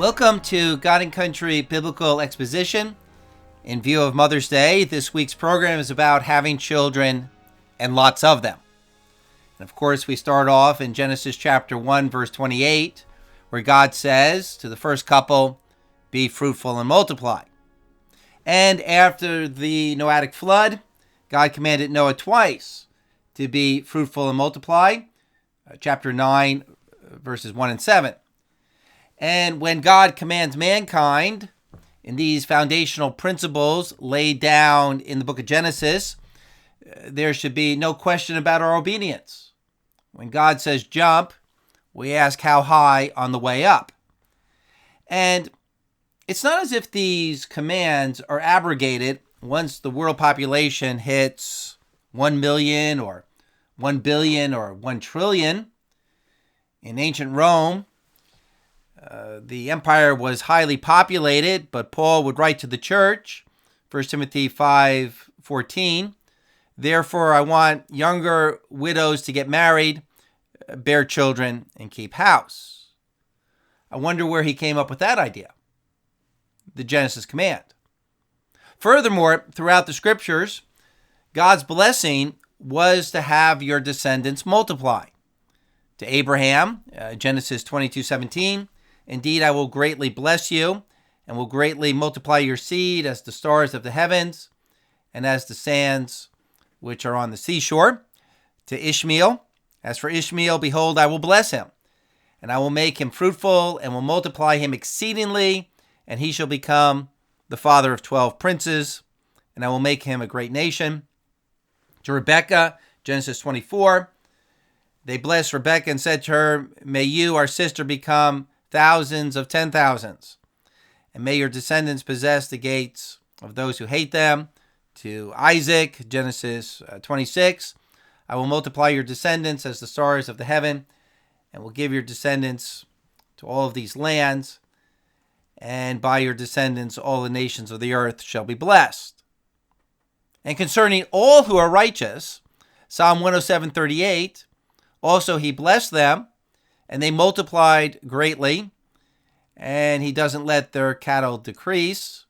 Welcome to God and Country Biblical Exposition. In view of Mother's Day, this week's program is about having children and lots of them. And of course, we start off in Genesis chapter 1, verse 28, where God says to the first couple, "Be fruitful and multiply." And after the Noahic flood, God commanded Noah twice to be fruitful and multiply, chapter 9, verses 1 and 7. And when God commands mankind in these foundational principles laid down in the book of Genesis, there should be no question about our obedience. When God says jump, we ask how high on the way up. And it's not as if these commands are abrogated once the world population hits 1 million or 1 billion or 1 trillion. In ancient Rome, the empire was highly populated, but Paul would write to the church, 1 Timothy 5:14, "Therefore I want younger widows to get married, bear children, and keep house." I wonder where he came up with that idea, the Genesis command. Furthermore, throughout the scriptures, God's blessing was to have your descendants multiply. To Abraham, Genesis 22:17, "Indeed, I will greatly bless you and will greatly multiply your seed as the stars of the heavens and as the sands which are on the seashore." To Ishmael, "As for Ishmael, behold, I will bless him, and I will make him fruitful and will multiply him exceedingly, and he shall become the father of 12 princes, and I will make him a great nation." To Rebekah, Genesis 24, they blessed Rebekah and said to her, "May you, our sister, become thousands of 10,000s, and may your descendants possess the gates of those who hate them." To Isaac, Genesis 26, "I will multiply your descendants as the stars of the heaven, and will give your descendants to all of these lands, and by your descendants all the nations of the earth shall be blessed." And concerning all who are righteous, Psalm 107:38, "Also he blessed them, and they multiplied greatly, and he doesn't let their cattle decrease."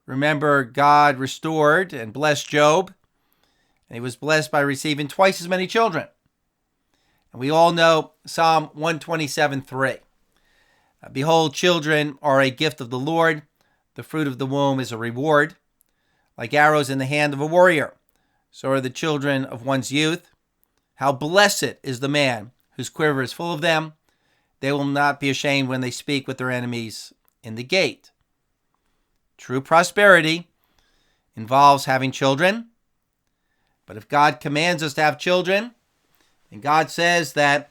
Remember, God restored and blessed Job, and he was blessed by receiving twice as many children. And we all know Psalm 127:3. "Behold, children are a gift of the Lord. The fruit of the womb is a reward. Like arrows in the hand of a warrior, so are the children of one's youth. How blessed is the man whose quiver is full of them. They will not be ashamed when they speak with their enemies in the gate." True prosperity involves having children. But if God commands us to have children, and God says that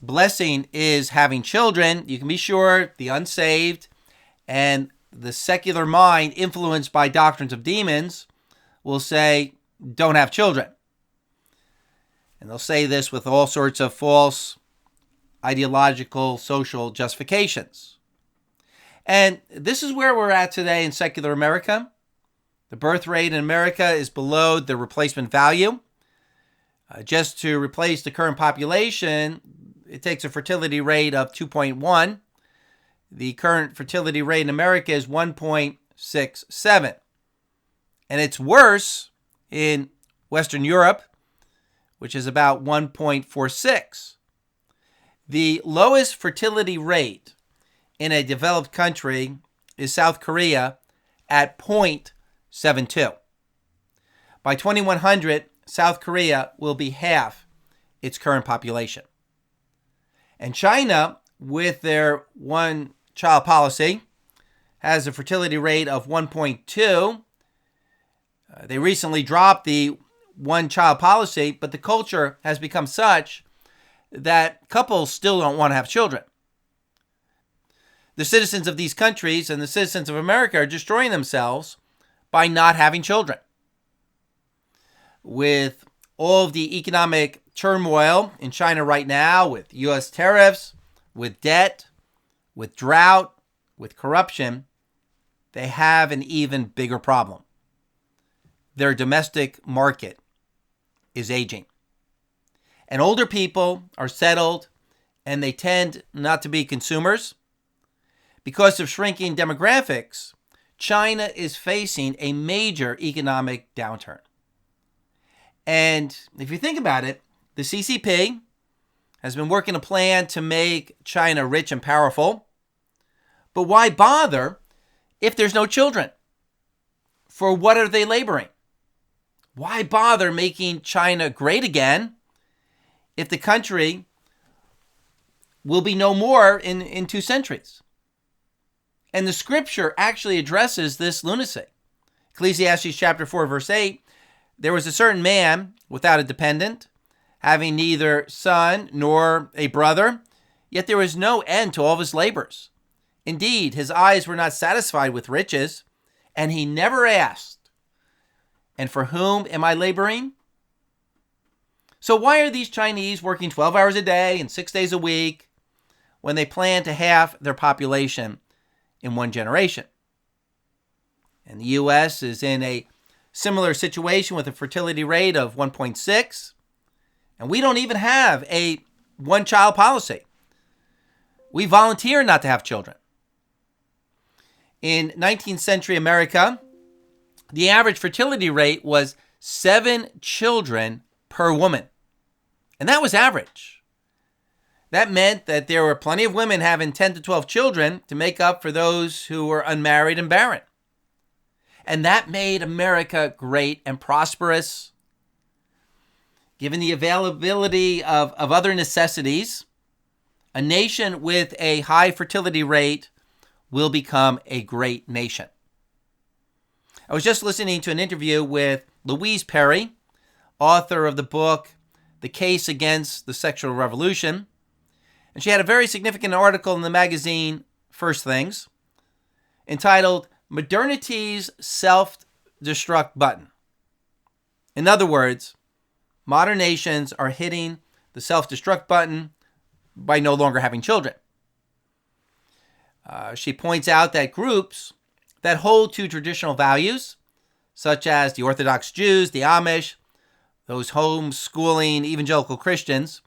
blessing is having children, you can be sure the unsaved and the secular mind influenced by doctrines of demons will say, "Don't have children." And they'll say this with all sorts of false ideological, social justifications. And this is where we're at today in secular America. The birth rate in America is below the replacement value. Just to replace the current population, it takes a fertility rate of 2.1. The current fertility rate in America is 1.67. And it's worse in Western Europe, which is about 1.46. The lowest fertility rate in a developed country is South Korea at 0.72. By 2100, South Korea will be half its current population. And China, with their one-child policy, has a fertility rate of 1.2. They recently dropped the one-child policy, but the culture has become such that couples still don't want to have children. The citizens of these countries and the citizens of America are destroying themselves by not having children. With all of the economic turmoil in China right now, with U.S. tariffs, with debt, with drought, with corruption, they have an even bigger problem. Their domestic market is aging. And older people are settled, and they tend not to be consumers. Because of shrinking demographics, China is facing a major economic downturn. And if you think about it, the CCP has been working a plan to make China rich and powerful. But why bother if there's no children? For what are they laboring? Why bother making China great again if the country will be no more in 2 centuries? And the scripture actually addresses this lunacy. Ecclesiastes chapter 4, verse 8, there was a certain man without a dependent, having neither son nor a brother, yet there was no end to all of his labors. Indeed, his eyes were not satisfied with riches, and he never asked, "And for whom am I laboring?" So why are these Chinese working 12 hours a day and 6 days a week when they plan to halve their population in 1 generation? And the U.S. is in a similar situation with a fertility rate of 1.6, and we don't even have a one-child policy. We volunteer not to have children. In 19th century America, the average fertility rate was 7 children per woman. And that was average. That meant that there were plenty of women having 10 to 12 children to make up for those who were unmarried and barren. And that made America great and prosperous. Given the availability of other necessities, a nation with a high fertility rate will become a great nation. I was just listening to an interview with Louise Perry, author of the book, The Case Against the Sexual Revolution. And she had a very significant article in the magazine First Things entitled Modernity's Self-Destruct Button. In other words, modern nations are hitting the self-destruct button by no longer having children. She points out that groups that hold to traditional values, such as the Orthodox Jews, the Amish, those homeschooling evangelical Christians,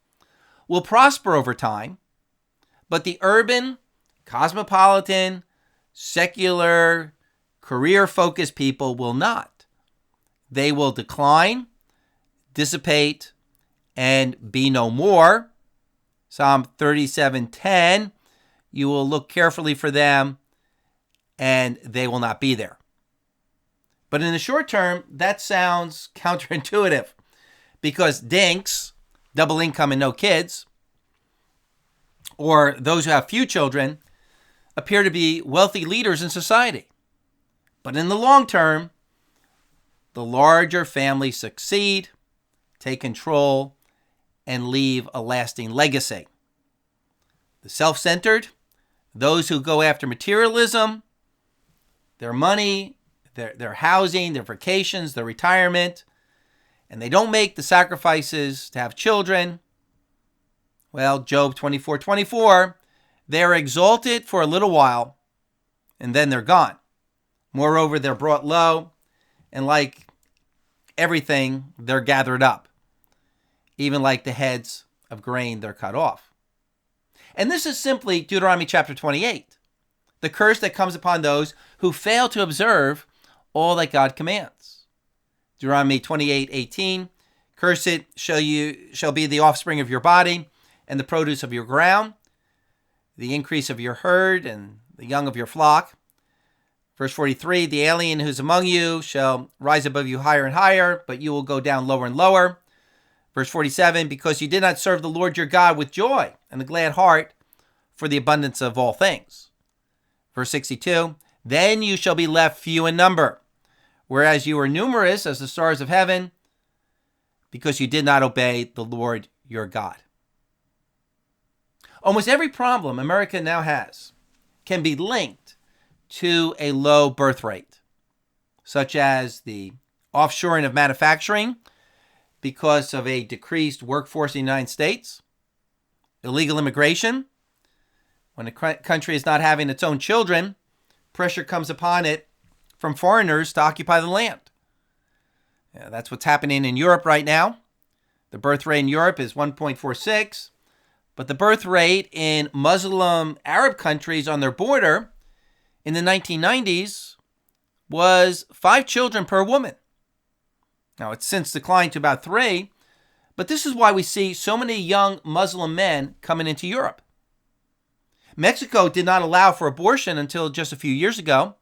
will prosper over time, but the urban, cosmopolitan, secular, career-focused people will not. They will decline, dissipate, and be no more. Psalm 37:10, you will look carefully for them, and they will not be there. But in the short term, that sounds counterintuitive, because dinks, double income and no kids, or those who have few children, appear to be wealthy leaders in society. But in the long term, the larger families succeed, take control, and leave a lasting legacy. The self-centered, those who go after materialism, their money, their housing, their vacations, their retirement, and they don't make the sacrifices to have children, well, Job 24:24, they're exalted for a little while, and then they're gone. Moreover, they're brought low, and like everything, they're gathered up. Even like the heads of grain, they're cut off. And this is simply Deuteronomy chapter 28, the curse that comes upon those who fail to observe all that God commands. Deuteronomy 28:18, cursed shall be the offspring of your body and the produce of your ground, the increase of your herd and the young of your flock. Verse 43, the alien who's among you shall rise above you higher and higher, but you will go down lower and lower. Verse 47, because you did not serve the Lord your God with joy and a glad heart for the abundance of all things. Verse 62, then you shall be left few in number, whereas you are numerous as the stars of heaven, because you did not obey the Lord your God. Almost every problem America now has can be linked to a low birth rate, such as the offshoring of manufacturing because of a decreased workforce in the United States, illegal immigration. When a country is not having its own children, pressure comes upon it from foreigners to occupy the land. Yeah, that's what's happening in Europe right now. The birth rate in Europe is 1.46, But the birth rate in Muslim Arab countries on their border in the 1990s was 5 children per woman. Now, it's since declined to about 3, but this is why we see so many young Muslim men coming into Europe. Mexico did not allow for abortion until just a few years ago.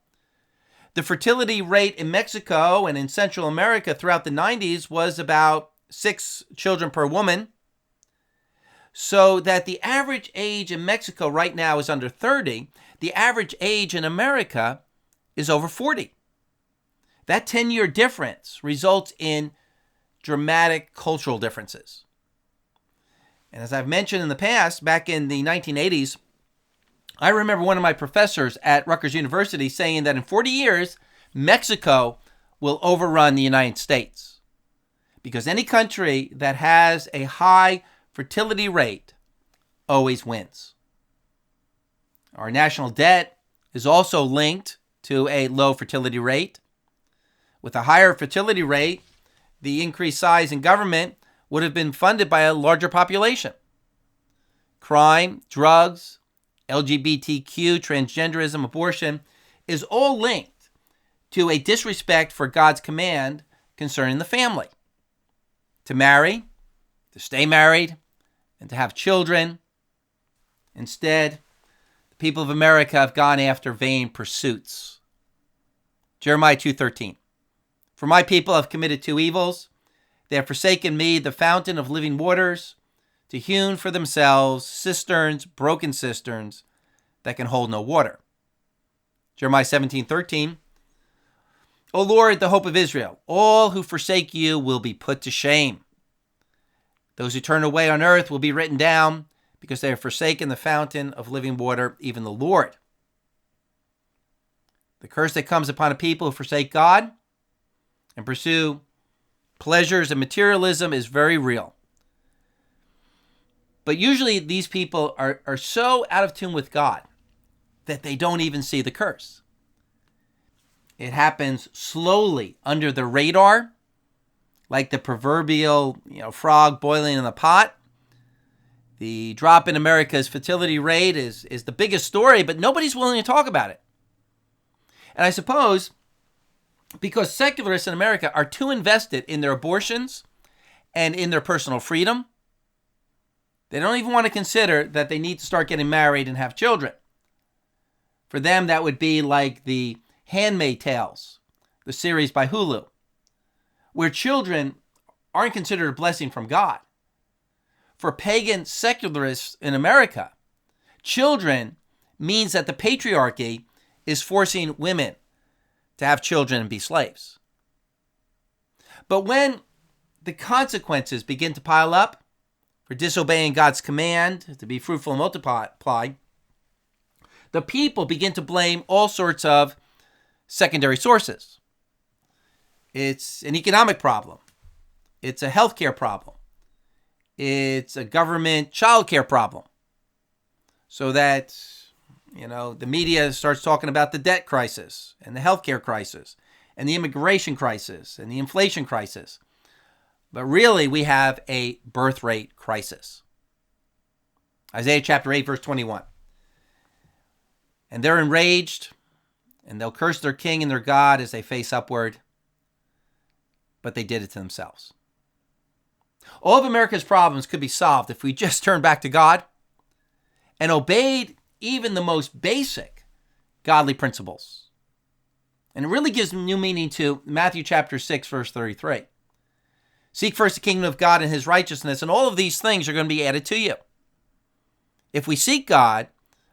The fertility rate in Mexico and in Central America throughout the 90s was about 6 children per woman, so that the average age in Mexico right now is under 30. The average age in America is over 40. That 10-year difference results in dramatic cultural differences. And as I've mentioned in the past, back in the 1980s, I remember one of my professors at Rutgers University saying that in 40 years, Mexico will overrun the United States. Because any country that has a high fertility rate always wins. Our national debt is also linked to a low fertility rate. With a higher fertility rate, the increased size in government would have been funded by a larger population. Crime, drugs, LGBTQ, transgenderism, abortion is all linked to a disrespect for God's command concerning the family. To marry, to stay married, and to have children. Instead, the people of America have gone after vain pursuits. Jeremiah 2:13. For my people have committed 2 evils. They have forsaken me, the fountain of living waters, to hewn for themselves cisterns, broken cisterns, that can hold no water. Jeremiah 17:13. O Lord, the hope of Israel, all who forsake you will be put to shame. Those who turn away on earth will be written down, because they have forsaken the fountain of living water, even the Lord. The curse that comes upon a people who forsake God and pursue pleasures and materialism is very real. But usually these people are so out of tune with God that they don't even see the curse. It happens slowly under the radar, like the proverbial frog boiling in the pot. The drop in America's fertility rate is the biggest story, but nobody's willing to talk about it. And I suppose because secularists in America are too invested in their abortions and in their personal freedom, they don't even want to consider that they need to start getting married and have children. For them, that would be like the Handmaid's Tales, the series by Hulu, where children aren't considered a blessing from God. For pagan secularists in America, children means that the patriarchy is forcing women to have children and be slaves. But when the consequences begin to pile up for disobeying God's command to be fruitful and multiply, the people begin to blame all sorts of secondary sources. It's an economic problem. It's a healthcare problem. It's a government childcare problem. So that, the media starts talking about the debt crisis and the healthcare crisis and the immigration crisis and the inflation crisis. But really, we have a birth rate crisis. Isaiah chapter 8, verse 21. And they're enraged, and they'll curse their king and their God as they face upward. But they did it to themselves. All of America's problems could be solved if we just turned back to God and obeyed even the most basic godly principles. And it really gives new meaning to Matthew chapter 6, verse 33. Seek first the kingdom of God and his righteousness, and all of these things are going to be added to you. If we seek God,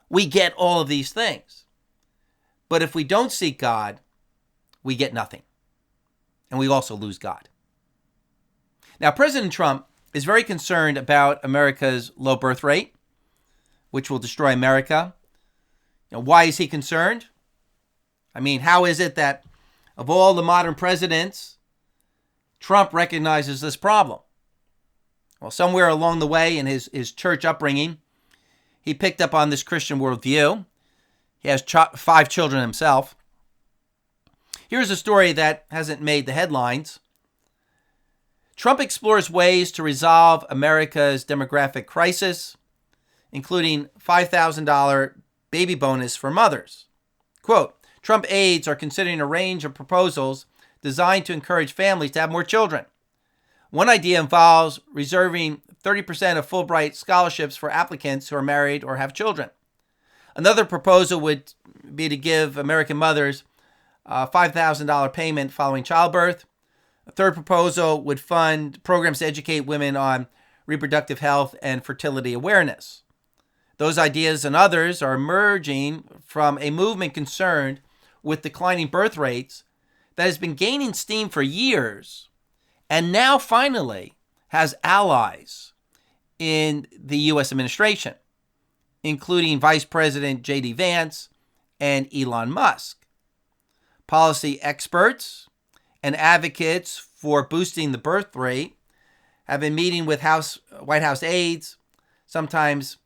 we get all of these things. But if we don't seek God, we get nothing. And we also lose God. Now, President Trump is very concerned about America's low birth rate, which will destroy America. Why is he concerned? I mean, how is it that of all the modern presidents, Trump recognizes this problem? Well, somewhere along the way in his church upbringing, he picked up on this Christian worldview. He has 5 children himself. Here's a story that hasn't made the headlines. Trump explores ways to resolve America's demographic crisis including $5,000 baby bonus for mothers. Quote, Trump aides are considering a range of proposals designed to encourage families to have more children. One idea involves reserving 30% of Fulbright scholarships for applicants who are married or have children. Another proposal would be to give American mothers a $5,000 payment following childbirth. A third proposal would fund programs to educate women on reproductive health and fertility awareness. Those ideas and others are emerging from a movement concerned with declining birth rates that has been gaining steam for years and now finally has allies in the U.S. administration, including Vice President J.D. Vance and Elon Musk. Policy experts and advocates for boosting the birth rate have been meeting with White House aides, sometimes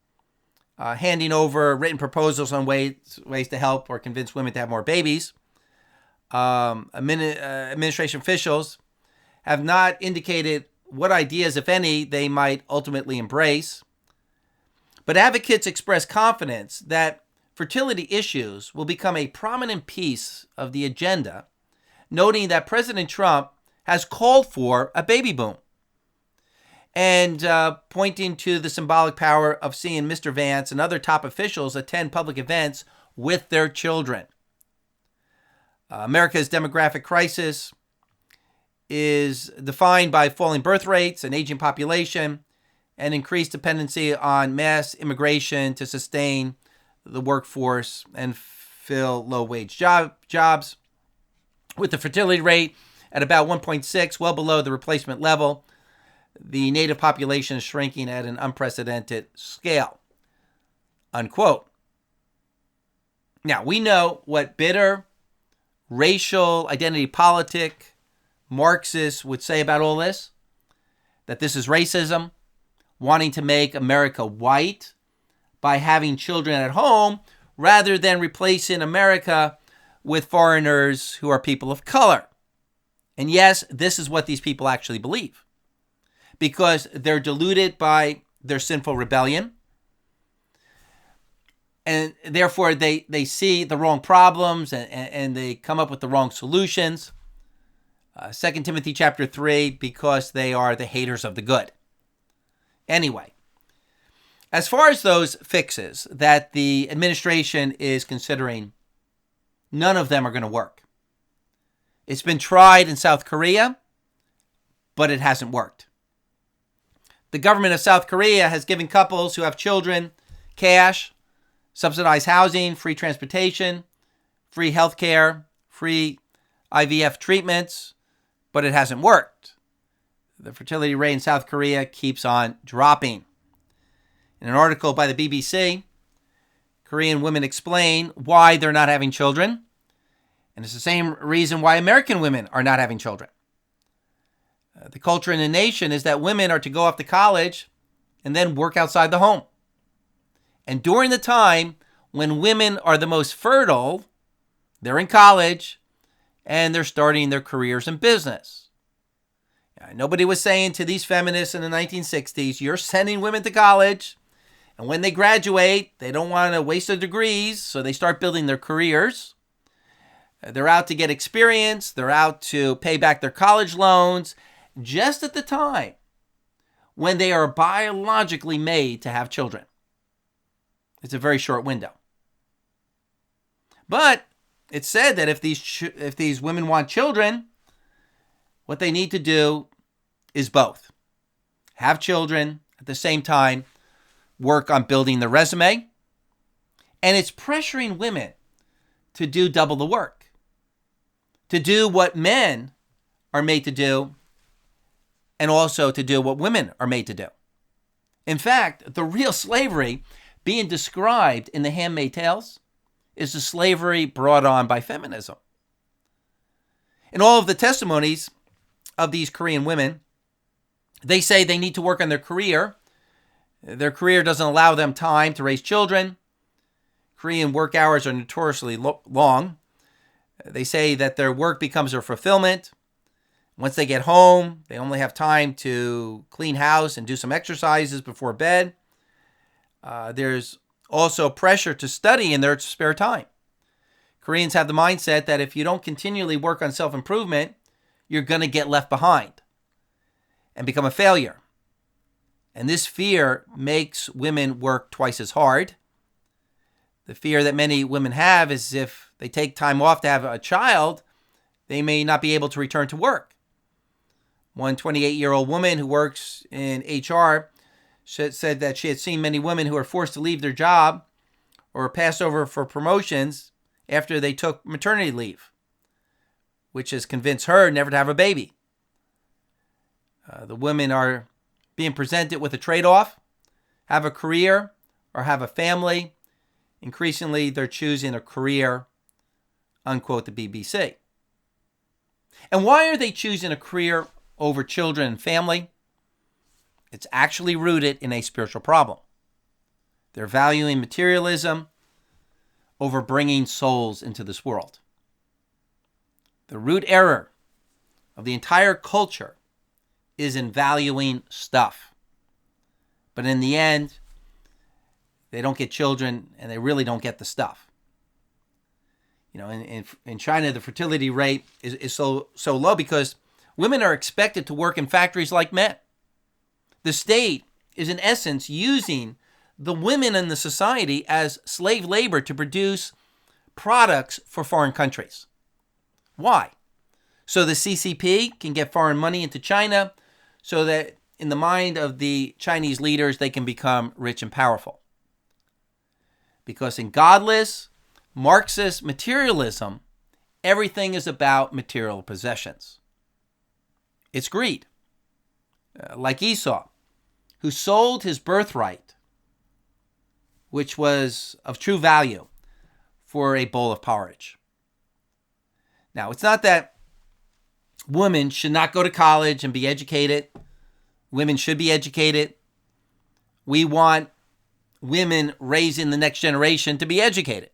handing over written proposals on ways to help or convince women to have more babies. Administration officials have not indicated what ideas, if any, they might ultimately embrace. But advocates express confidence that fertility issues will become a prominent piece of the agenda, noting that President Trump has called for a baby boom and pointing to the symbolic power of seeing Mr. Vance and other top officials attend public events with their children. America's demographic crisis is defined by falling birth rates, an aging population, and increased dependency on mass immigration to sustain the workforce and fill low-wage jobs. With the fertility rate at about 1.6, well below the replacement level, the native population is shrinking at an unprecedented scale, unquote. Now, we know what bitter, racial identity politic Marxists would say about all this, that this is racism, wanting to make America white by having children at home rather than replacing America with foreigners who are people of color. And yes, this is what these people actually believe, because they're deluded by their sinful rebellion, and therefore they see the wrong problems and they come up with the wrong solutions. 2 Timothy chapter 3, because they are the haters of the good. Anyway, as far as those fixes that the administration is considering, none of them are going to work. It's been tried in South Korea, but it hasn't worked. The government of South Korea has given couples who have children cash, subsidized housing, free transportation, free health care, free IVF treatments, but it hasn't worked. The fertility rate in South Korea keeps on dropping. In an article by the BBC, Korean women explain why they're not having children, and it's the same reason why American women are not having children. The culture in the nation is that women are to go off to college and then work outside the home. And during the time when women are the most fertile, they're in college and they're starting their careers in business. Nobody was saying to these feminists in the 1960s, you're sending women to college, and when they graduate, they don't want to waste their degrees, so they start building their careers. They're out to get experience. They're out to pay back their college loans, just at the time when they are biologically made to have children. It's a very short window. But it's said that if these women want children, what they need to do is both. Have children, at the same time, work on building their resume. And it's pressuring women to do double the work, to do what men are made to do, and also to do what women are made to do. In fact, the real slavery being described in The Handmaid's Tales is the slavery brought on by feminism. In all of the testimonies of these Korean women, they say they need to work on their career. Their career doesn't allow them time to raise children. Korean work hours are notoriously long. They say that their work becomes their fulfillment. Once they get home, they only have time to clean house and do some exercises before bed. There's also pressure to study in their spare time. Koreans have the mindset that if you don't continually work on self-improvement, you're going to get left behind and become a failure. And this fear makes women work twice as hard. The fear that many women have is if they take time off to have a child, they may not be able to return to work. One 28-year-old woman who works in HR said that she had seen many women who are forced to leave their job or passed over for promotions after they took maternity leave, which has convinced her never to have a baby. The women are being presented with a trade-off: have a career or have a family. Increasingly, they're choosing a career, unquote the BBC. And why are they choosing a career over children and family? It's actually rooted in a spiritual problem. They're valuing materialism over bringing souls into this world. The root error of the entire culture is in valuing stuff. But in the end, they don't get children and they really don't get the stuff. You know, in China, the fertility rate is so low because women are expected to work in factories like men. The state is in essence using the women in the society as slave labor to produce products for foreign countries. Why? So the CCP can get foreign money into China so that in the mind of the Chinese leaders, they can become rich and powerful. Because in godless, Marxist materialism, everything is about material possessions. It's greed. Like Esau, who sold his birthright, which was of true value, for a bowl of porridge. Now, it's not that women should not go to college and be educated. Women should be educated. We want women raising the next generation to be educated.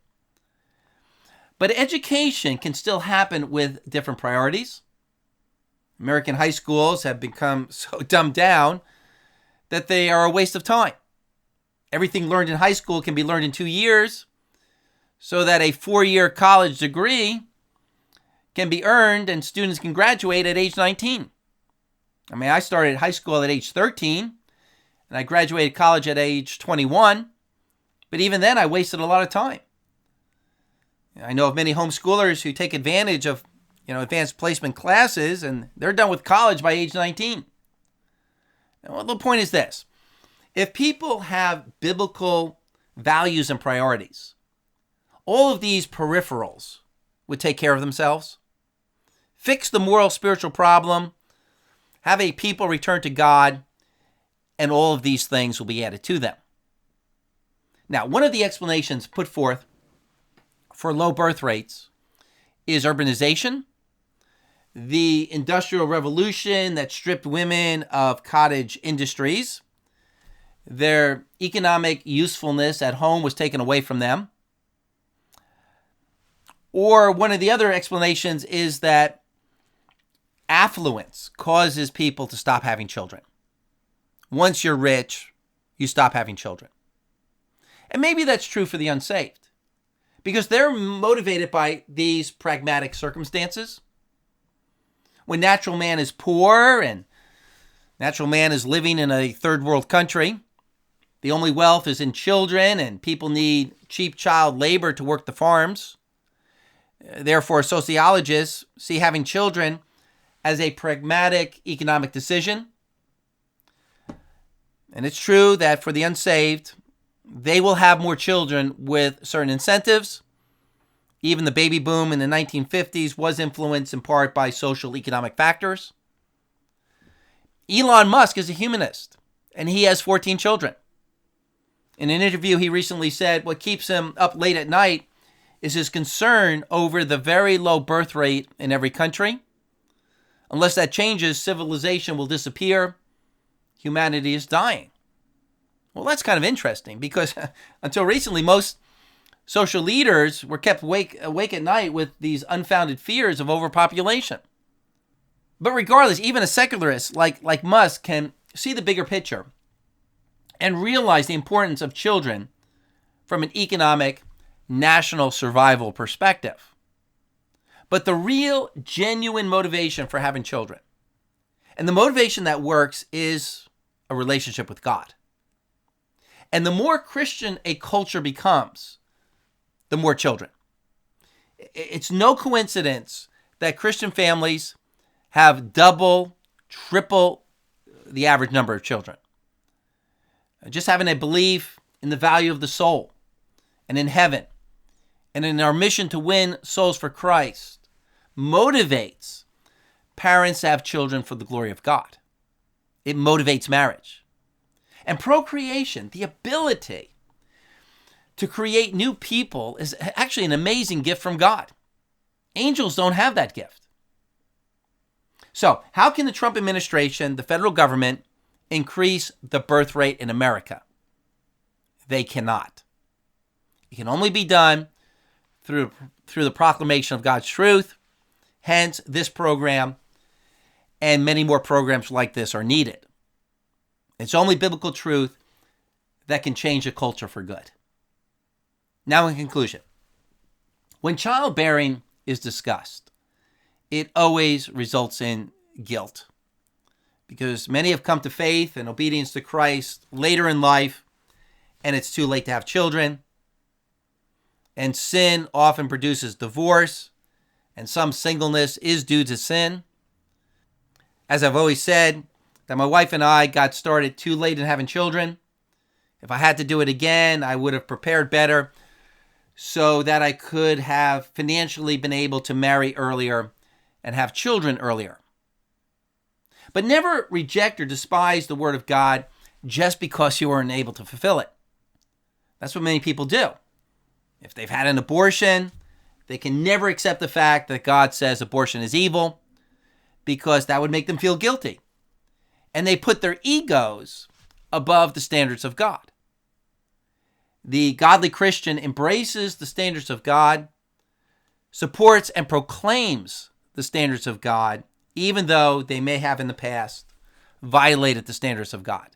But education can still happen with different priorities. American high schools have become so dumbed down that they are a waste of time. Everything learned in high school can be learned in 2 years, so that a 4-year college degree can be earned and students can graduate at age 19. I mean, I started high school at age 13, and I graduated college at age 21, but even then I wasted a lot of time. I know of many homeschoolers who take advantage of, advanced placement classes, and they're done with college by age 19. Well, the point is this: if people have biblical values and priorities, all of these peripherals would take care of themselves. Fix the moral spiritual problem, have a people return to God, and all of these things will be added to them. Now, one of the explanations put forth for low birth rates is urbanization, the Industrial Revolution that stripped women of cottage industries. Their economic usefulness at home was taken away from them. Or one of the other explanations is that affluence causes people to stop having children. Once you're rich, you stop having children. And maybe that's true for the unsaved, because they're motivated by these pragmatic circumstances. When natural man is poor and natural man is living in a third world country, the only wealth is in children, and people need cheap child labor to work the farms. Therefore, sociologists see having children as a pragmatic economic decision. And it's true that for the unsaved, they will have more children with certain incentives. Even the baby boom in the 1950s was influenced in part by social economic factors. Elon Musk is a humanist, and he has 14 children. In an interview, he recently said what keeps him up late at night is his concern over the very low birth rate in every country. Unless that changes, civilization will disappear. Humanity is dying. Well, that's kind of interesting, because until recently, most social leaders were kept awake at night with these unfounded fears of overpopulation. But regardless, even a secularist like Musk can see the bigger picture. and realize the importance of children from an economic, national survival perspective. But the real, genuine motivation for having children, and the motivation that works, is a relationship with God. And the more Christian a culture becomes, the more children. It's no coincidence that Christian families have double, triple the average number of children. Just having a belief in the value of the soul and in heaven and in our mission to win souls for Christ motivates parents to have children for the glory of God. It motivates marriage. And procreation, the ability to create new people, is actually an amazing gift from God. Angels don't have that gift. So, how can the Trump administration, the federal government, increase the birth rate in America? They cannot. It can only be done through the proclamation of God's truth. Hence, this program and many more programs like this are needed. It's only biblical truth that can change a culture for good. Now, in conclusion, when childbearing is discussed, it always results in guilt, because many have come to faith and obedience to Christ later in life, and it's too late to have children. And sin often produces divorce, and some singleness is due to sin. As I've always said, that my wife and I got started too late in having children. If I had to do it again, I would have prepared better so that I could have financially been able to marry earlier and have children earlier. But never reject or despise the word of God just because you weren't able to fulfill it. That's what many people do. If they've had an abortion, they can never accept the fact that God says abortion is evil, because that would make them feel guilty. And they put their egos above the standards of God. The godly Christian embraces the standards of God, supports and proclaims the standards of God, even though they may have in the past violated the standards of God.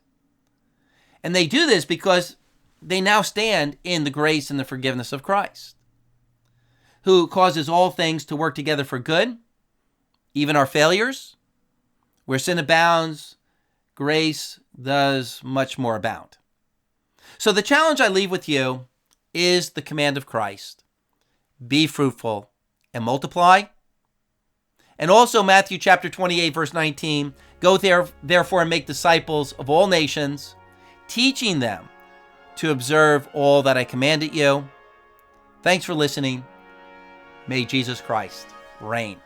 And they do this because they now stand in the grace and the forgiveness of Christ, who causes all things to work together for good, even our failures. Where sin abounds, grace does much more abound. So the challenge I leave with you is the command of Christ: be fruitful and multiply. And also Matthew chapter 28, verse 19, go therefore and make disciples of all nations, teaching them to observe all that I commanded you. Thanks for listening. May Jesus Christ reign.